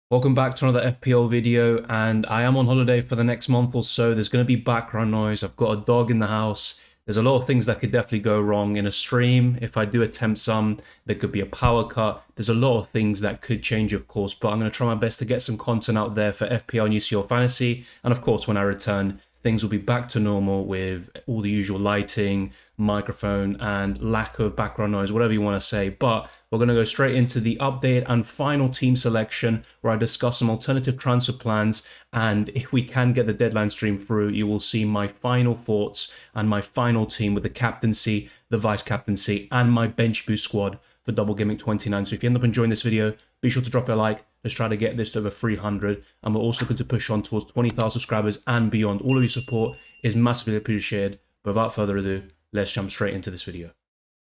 Welcome back to another FPL video, and I am on holiday for the next month or so. There's going to be background noise. I've got a dog in the house. There's a lot of things that could definitely go wrong in a stream. If I do attempt some, there could be a power cut. There's a lot of things that could change, of course, but I'm going to try my best to get some content out there for FPL and UCL Fantasy. And of course, when I return, things will be back to normal with all the usual lighting, microphone, and lack of background noise, whatever you want to say. But we're going to go straight into the update and final team selection where I discuss some alternative transfer plans. And if we can get the deadline stream through, you will see my final thoughts and my final team with the captaincy, the vice captaincy, and my bench boost squad for Double Gameweek 29. So if you end up enjoying this video, be sure to drop a like. Let's try to get this to over 300. And we're also going to push on towards 20,000 subscribers and beyond. All of your support is massively appreciated. But without further ado, let's jump straight into this video.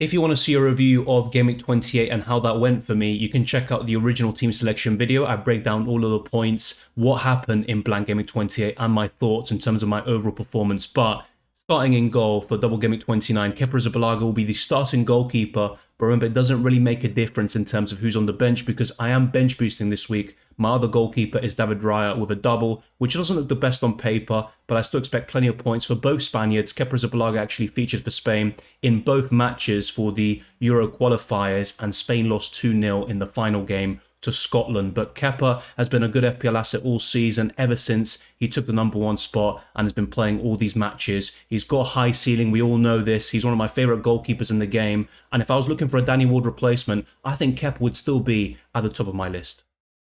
If you want to see a review of Game Week 28 and how that went for me, you can check out the original team selection video. I break down all of the points, what happened in blank Game Week 28, and my thoughts in terms of my overall performance. But starting in goal for Double Gameweek 29, Kepa Arrizabalaga will be the starting goalkeeper. But remember, it doesn't really make a difference in terms of who's on the bench because I am bench boosting this week. My other goalkeeper is David Raya with a double, which doesn't look the best on paper, but I still expect plenty of points for both Spaniards. Kepa Arrizabalaga actually featured for Spain in both matches for the Euro qualifiers, and Spain lost 2-0 in the final game to Scotland. But Kepa has been a good FPL asset all season ever since he took the #1 spot and has been playing all these matches. He's got a high ceiling, we all know this. He's one of my favourite goalkeepers in the game, and if I was looking for a Danny Ward replacement, I think Kepa would still be at the top of my list.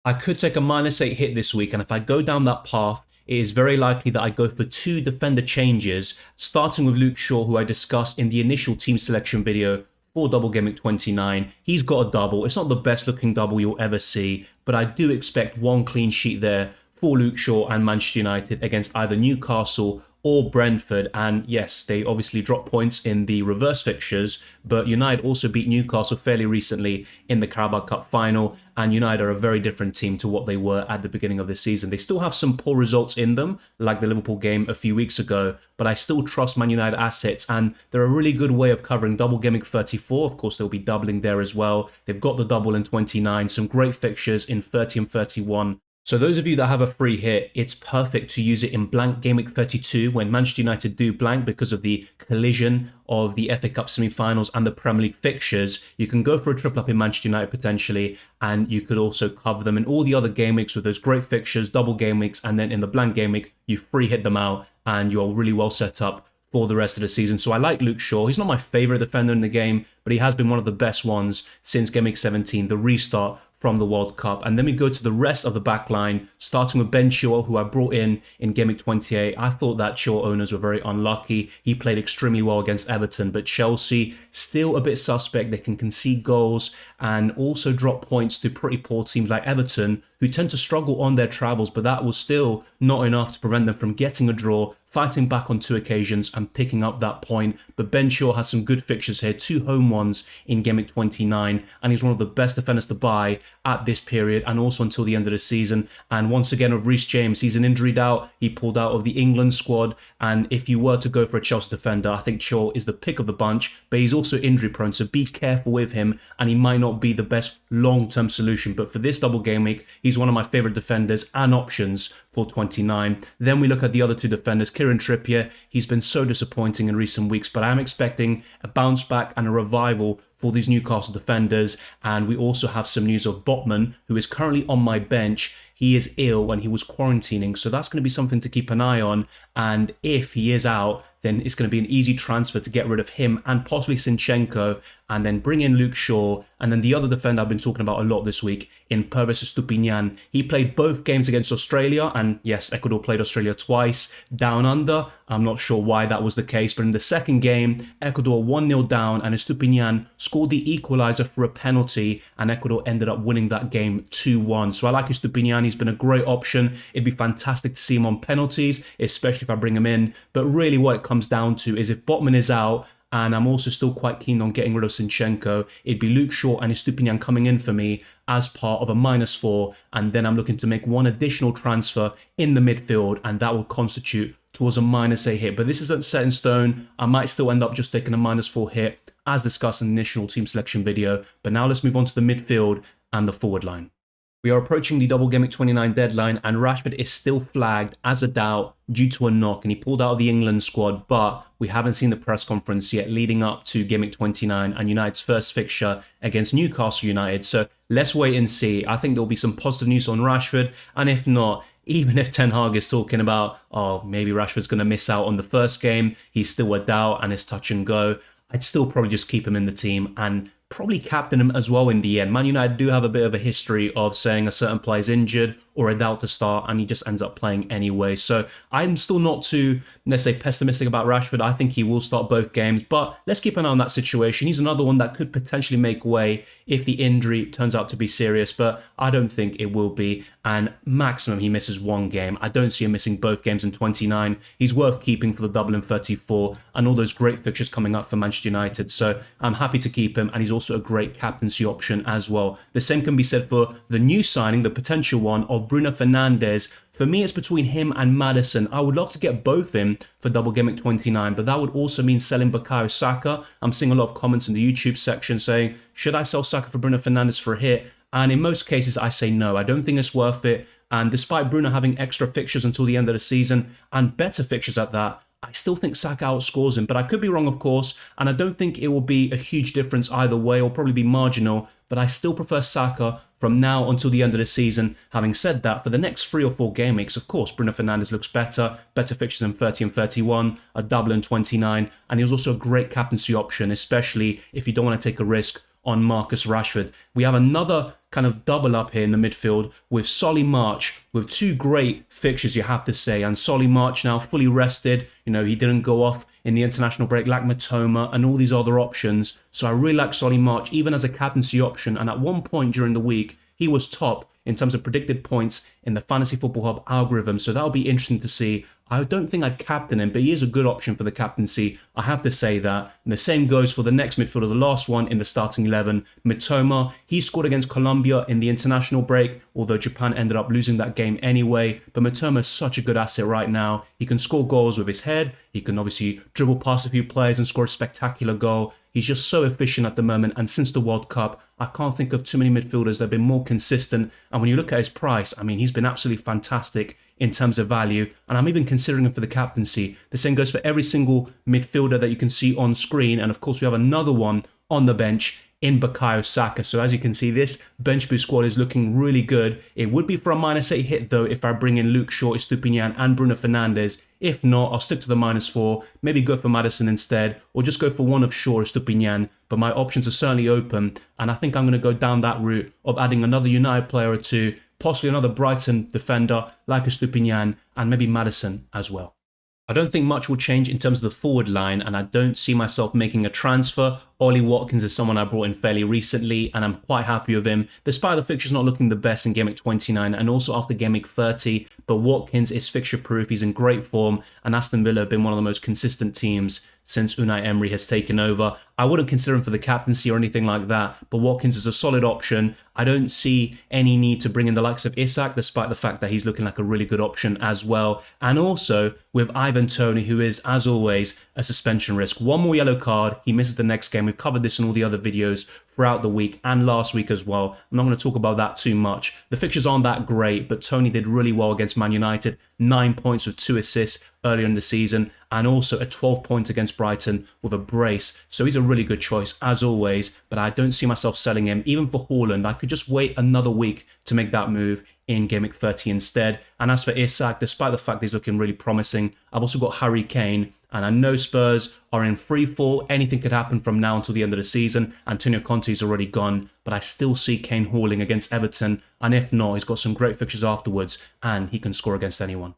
I could take a -8 hit this week, and if I go down that path, it is very likely that I go for 2 defender changes, starting with Luke Shaw, who I discussed in the initial team selection video for Double Gameweek 29. He's got a double. It's not the best looking double you'll ever see, but I do expect 1 clean sheet there for Luke Shaw and Manchester United against either Newcastle or Brentford. And yes, they obviously dropped points in the reverse fixtures, but United also beat Newcastle fairly recently in the Carabao Cup final, and United are a very different team to what they were at the beginning of the season. They still have some poor results in them, like the Liverpool game a few weeks ago, but I still trust Man United assets, and they're a really good way of covering Double Gameweek 34. Of course, they'll be doubling there as well. They've got the double in 29, some great fixtures in 30 and 31. So those of you that have a free hit, it's perfect to use it in blank Game Week 32 when Manchester United do blank because of the collision of the FA Cup semi-finals and the Premier League fixtures. You can go for a triple up in Manchester United potentially, and you could also cover them in all the other game weeks with those great fixtures, double game weeks, and then in the blank game week, you free hit them out and you're really well set up for the rest of the season. So I like Luke Shaw. He's not my favourite defender in the game, but he has been one of the best ones since Game Week 17, the restart from the World Cup. And then we go to the rest of the back line, starting with Ben Chilwell, who I brought in Game Week 28. I thought that Chilwell owners were very unlucky. He played extremely well against Everton, but Chelsea still a bit suspect. They can concede goals and also drop points to pretty poor teams like Everton, who tend to struggle on their travels, but that was still not enough to prevent them from getting a draw, fighting back on 2 occasions and picking up that point. But Ben Chilwell has some good fixtures here, 2 home ones in Game Week 29, and he's one of the best defenders to buy at this period and also until the end of the season. And once again with Reece James, he's an injury doubt. He pulled out of the England squad, and if you were to go for a Chelsea defender, I think Chilwell is the pick of the bunch, but he's also injury prone, so be careful with him, and he might not be the best long-term solution. But for this double game week, he's one of my favourite defenders and options for 29. Then we look at the other 2 defenders. Kieran Trippier, he's been so disappointing in recent weeks, but I'm expecting a bounce back and a revival for these Newcastle defenders. And we also have some news of Botman, who is currently on my bench. He is ill and he was quarantining, so that's going to be something to keep an eye on. And if he is out, then it's going to be an easy transfer to get rid of him and possibly Zinchenko, and then bring in Luke Shaw. And then the other defender I've been talking about a lot this week in Pervis Estupiñán. He played both games against Australia, and yes, Ecuador played Australia twice down under. I'm not sure why that was the case, but in the second game, Ecuador 1-0 down, and Estupiñán scored the equaliser for a penalty, and Ecuador ended up winning that game 2-1. So I like Estupiñán. He's been a great option. It'd be fantastic to see him on penalties, especially if I bring him in. But really what it comes down to is if Botman is out, and I'm also still quite keen on getting rid of Zinchenko, it'd be Luke Shaw and Estupiñán coming in for me as part of a -4, and then I'm looking to make 1 additional transfer in the midfield, and that will constitute towards a -8 hit. But this isn't set in stone. I might still end up just taking a -4 hit, as discussed in the initial team selection video. But now let's move on to the midfield and the forward line. We are approaching the Double Gameweek 29 deadline, and Rashford is still flagged as a doubt due to a knock, and he pulled out of the England squad, but we haven't seen the press conference yet leading up to Gameweek 29 and United's first fixture against Newcastle United. So let's wait and see. I think there'll be some positive news on Rashford, and if not, even if Ten Hag is talking about, oh, maybe Rashford's going to miss out on the first game, he's still a doubt and it's touch and go, I'd still probably just keep him in the team and probably captain him as well in the end. Man United do have a bit of a history of saying a certain player's injured or a doubt to start, and he just ends up playing anyway. So I'm still not too, let's say, pessimistic about Rashford. I think he will start both games, but let's keep an eye on that situation. He's another one that could potentially make way if the injury turns out to be serious, but I don't think it will be. And maximum, he misses one game. I don't see him missing both games in 29. He's worth keeping for the double in 34 and all those great fixtures coming up for Manchester United. So I'm happy to keep him, and he's also a great captaincy option as well. The same can be said for the new signing, the potential one of Bruno Fernandes. For me, it's between him and Maddison. I would love to get both in for Double Gameweek 29, but that would also mean selling Bukayo Saka. I'm seeing a lot of comments in the YouTube section saying, should I sell Saka for Bruno Fernandes for a hit? And in most cases, I say no. I don't think it's worth it. And despite Bruno having extra fixtures until the end of the season, and better fixtures at that, I still think Saka outscores him, but I could be wrong, of course, and I don't think it will be a huge difference either way, or probably be marginal, but I still prefer Saka from now until the end of the season. Having said that, for the next 3 or 4 game weeks, of course, Bruno Fernandes looks better fixtures in 30 and 31, a double in 29, and he was also a great captaincy option, especially if you don't want to take a risk on Marcus Rashford. We have another kind of double up here in the midfield with Solly March, with 2 great fixtures, you have to say. And Solly March now fully rested. You know, he didn't go off in the international break like Matoma and all these other options. So I really like Solly March, even as a captaincy option. And at one point during the week, he was top in terms of predicted points in the Fantasy Football Hub algorithm. So that'll be interesting to see. I don't think I'd captain him, but he is a good option for the captaincy. I have to say that. And the same goes for the next midfielder, the last one in the starting 11, Mitoma. He scored against Colombia in the international break, although Japan ended up losing that game anyway. But Mitoma is such a good asset right now. He can score goals with his head. He can obviously dribble past a few players and score a spectacular goal. He's just so efficient at the moment, and since the World Cup, I can't think of too many midfielders that have been more consistent. And when you look at his price, I mean, he's been absolutely fantastic in terms of value, and I'm even considering him for the captaincy. The same goes for every single midfielder that you can see on screen, and of course we have another one on the bench in Bukayo Saka. So as you can see, this bench boost squad is looking really good. It would be for a -8 hit though if I bring in Luke Shaw, Estupiñán and Bruno Fernandes. If not, I'll stick to the -4, maybe go for Maddison instead, or just go for one of Shaw or Estupiñán. But my options are certainly open, and I think I'm going to go down that route of adding another United player or two, possibly another Brighton defender like Estupiñán, and maybe Maddison as well. I don't think much will change in terms of the forward line, and I don't see myself making a transfer. Ollie Watkins is someone I brought in fairly recently, and I'm quite happy with him, despite the fixtures not looking the best in Game Week 29 and also after Game Week 30. But Watkins is fixture proof, he's in great form, and Aston Villa have been one of the most consistent teams since Unai Emery has taken over. I wouldn't consider him for the captaincy or anything like that, but Watkins is a solid option. I don't see any need to bring in the likes of Isak, despite the fact that he's looking like a really good option as well. And also with Ivan Toney, who is, as always, a suspension risk. One more yellow card, he misses the next game. We've covered this in all the other videos throughout the week and last week as well. I'm not going to talk about that too much. The fixtures aren't that great, but Toney did really well against Man United. 9 points with 2 assists earlier in the season, and also a 12 point against Brighton with a brace. So he's a really good choice as always, but I don't see myself selling him. Even for Haaland, I could just wait another week to make that move in Game Week 30 instead. And as for Isak, despite the fact he's looking really promising, I've also got Harry Kane, and I know Spurs are in free fall. Anything could happen from now until the end of the season. Antonio Conte's already gone, but I still see Kane hauling against Everton, and if not, he's got some great fixtures afterwards, and he can score against anyone.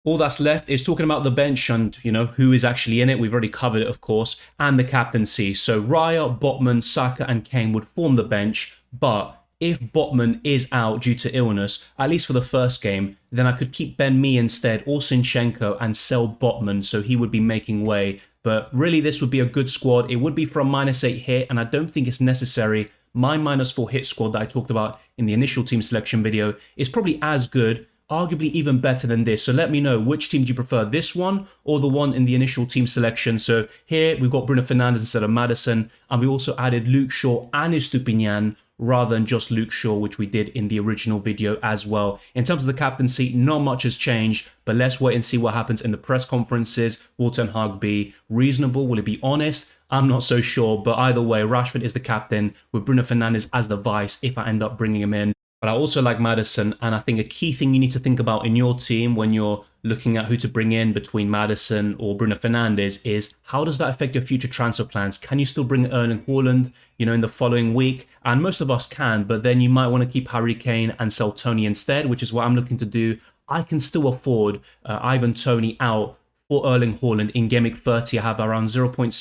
All that's left is talking about the bench and, you know, who is actually in it. We've already covered it, of course, and the captaincy. So Raya, Botman, Saka and Kane would form the bench, but if Botman is out due to illness, at least for the first game, then I could keep Ben Mee instead or Zinchenko and sell Botman, so he would be making way. But really, this would be a good squad. It would be for a -8 hit, and I don't think it's necessary. My -4 hit squad that I talked about in the initial team selection video is probably as good, arguably even better than this. So let me know, which team do you prefer, this one or the one in the initial team selection? So here we've got Bruno Fernandes instead of Maddison, and we also added Luke Shaw and Estupiñán. rather than just Luke Shaw, which we did in the original video as well. In terms of the captaincy, not much has changed, but let's wait and see what happens in the press conferences. Will Ten Hag be reasonable? Will it be honest? I'm not so sure, but either way, Rashford is the captain with Bruno Fernandes as the vice if I end up bringing him in. But I also like Maddison, and I think a key thing you need to think about in your team when you're looking at who to bring in between Maddison or Bruno Fernandes is how does that affect your future transfer plans? Can you still bring Erling Haaland, in the following week? And most of us can, but then you might want to keep Harry Kane and sell Tony instead, which is what I'm looking to do. I can still afford Ivan Toney out for Erling Haaland in Game Week 30. I have around 0.6,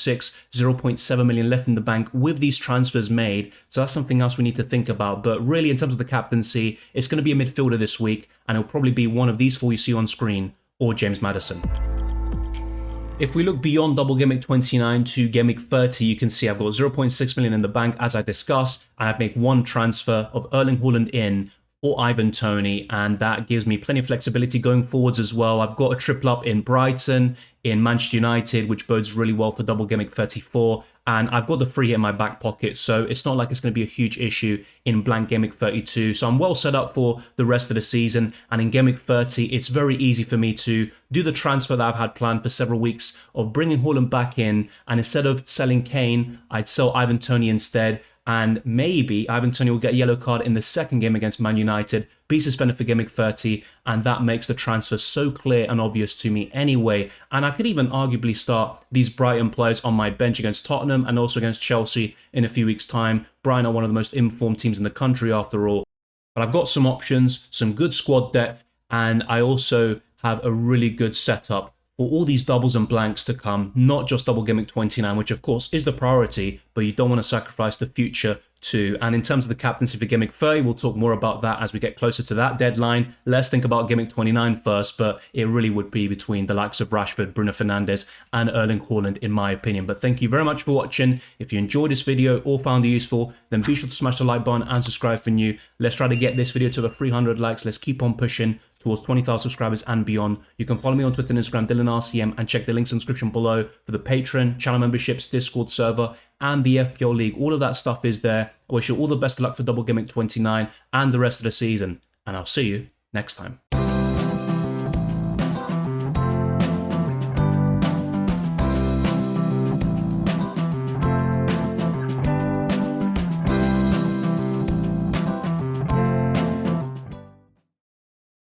0.7 million left in the bank with these transfers made. So that's something else we need to think about. But really, in terms of the captaincy, it's going to be a midfielder this week, and it'll probably be one of these four you see on screen, or James Maddison. If we look beyond Double Gameweek 29 to Game Week 30, you can see I've got 0.6 million in the bank, as I discussed, and I've made one transfer of Erling Haaland in for Ivan Toney, and that gives me plenty of flexibility going forwards as well. I've got a triple up in Brighton, in Manchester United, which bodes really well for Double Gameweek 34, and I've got the free hit in my back pocket, so it's not like it's going to be a huge issue in blank Game Week 32. So I'm well set up for the rest of the season, and in Game Week 30, it's very easy for me to do the transfer that I've had planned for several weeks of bringing Haaland back in, and instead of selling Kane, I'd sell Ivan Toney instead. And maybe Ivan Toney will get a yellow card in the second game against Man United, be suspended for Game Week 30, and that makes the transfer so clear and obvious to me anyway. And I could even arguably start these Brighton players on my bench against Tottenham and also against Chelsea in a few weeks' time. Brighton are one of the most informed teams in the country after all. But I've got some options, some good squad depth, and I also have a really good setup for all these doubles and blanks to come, not just Double Gameweek 29, which of course is the priority, but you don't want to sacrifice the future too. And in terms of the captaincy for Game Week 30, we'll talk more about that as we get closer to that deadline. Let's think about Game Week 29 first, but it really would be between the likes of Rashford, Bruno Fernandes, and Erling Haaland, in my opinion. But thank you very much for watching. If you enjoyed this video or found it useful, then be sure to smash the like button and subscribe for new. Let's try to get this video to the 300 likes. Let's keep on pushing towards 20,000 subscribers and beyond. You can follow me on Twitter and Instagram, DylanRCM, and check the links in the description below for the Patreon, channel memberships, Discord server, and the FPL League. All of that stuff is there. I wish you all the best of luck for Double Gameweek 29 and the rest of the season, and I'll see you next time.